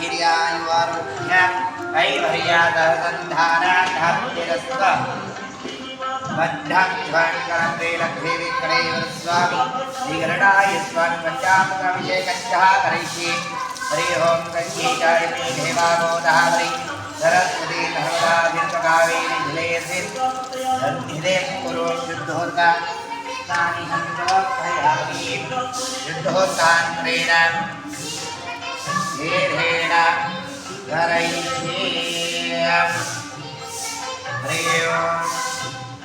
दीर्घायुवारोग्य ऐश्वर्यादसन्धानार्थाप्तिरस्व बद्धं लक्ष्मी विक्रयेव स्वामी श्रीगरुडाय स्वामी पंचामृताभिषेकञ्च करिष्ये हरि ओं गङ्गेचाय मे देवागोदः हरि सरस्वती नर्मदा दीर्घकावेरी जलेऽस्मिन् कुरु शुद्धोदका तानि हन्तोपयामि शुद्धोदकान्तरेण धीरेण करयिष्ये हरि ओं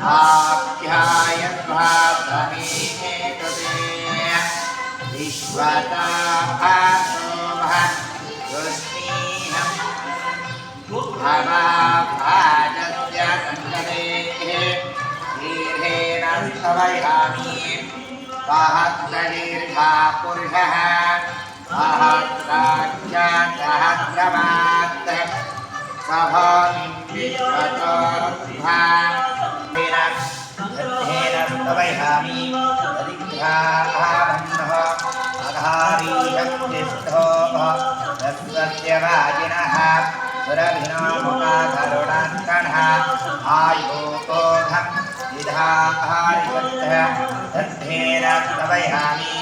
आप्यायत्वा प्रमेहे कृते विश्वतापासोमः युष्मीहम् भवाभाजस्य सङ्कटेः दीर्घेण स्तवयामि सहस्रदीर्घा पुरुषः सहस्राख्यात् सहस्रमात् सभामिं विश्वतोरुद्धा स्तवयामि दरिद्राः अघारीशक्तिस्थो तस्वस्य वाजिनः सुरभिनो मुखाकरुणाङ्कणः आयोगोघं विधाहारिषत्तः दद्धेन स्तवयामि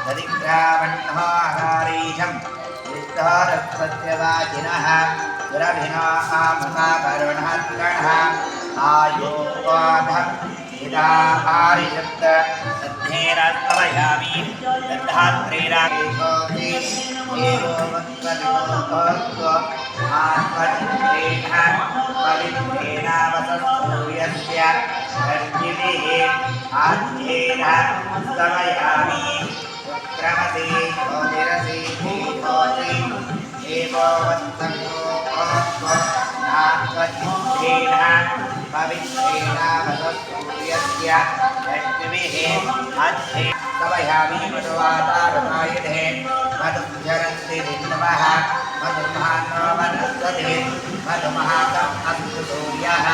दरिद्रावह्नो अघारीशं तस्वस्य वाजिनः सुरभिनो मुखाकरुणाङ्कणः आयोगोघं विधाहारिषत्तः दद्धेन स्तवयामि दद्धात्रेणागोपि एवो वक्त्रविभो आत्मचित्रेण पवित्रेणावसूयस्य गर्जिभिः आद्येन स्तवयामि शुक्रमसि ज्योतिरसि ज्योति एवो वत्सङ्गोत्मनात्मचित्रेण पवित्रेणावसूयस्य गर्जिभिः आद्येन स्तवयामि मधुवातारुतायुधे मधुञ्जरन्ति विष्णवः मधुर्मानो वनस्पति मधुमहाकम् अस्तु सूर्यः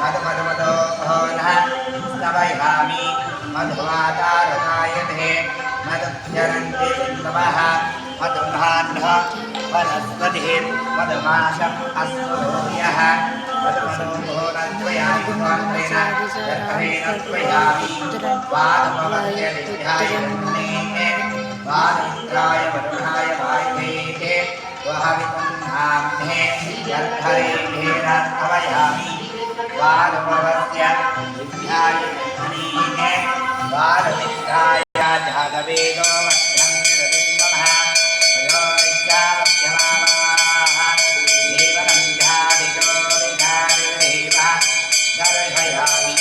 मधुमधुमधोनः स्तवयामि मधुवातारुतायुधे मधुञ्जरन्ति विष्णवः मधुर्मानो वनस्पतिः मधुमाशम् अस्तु सूर्यः मधुमधोनत्वयामि त्वयामि वादित्राय वरुणाय वायुवेः वहवितुं नाम्ने यद्धरेभेन स्तवयामि वारुभवस्य विद्याय धनीः वारुमित्राय जागवेदो वध्यं निरतिम्बमः वयोनित्यावत्यमामाः देवनं ध्यादिजो विधादिदेव दर्शयामि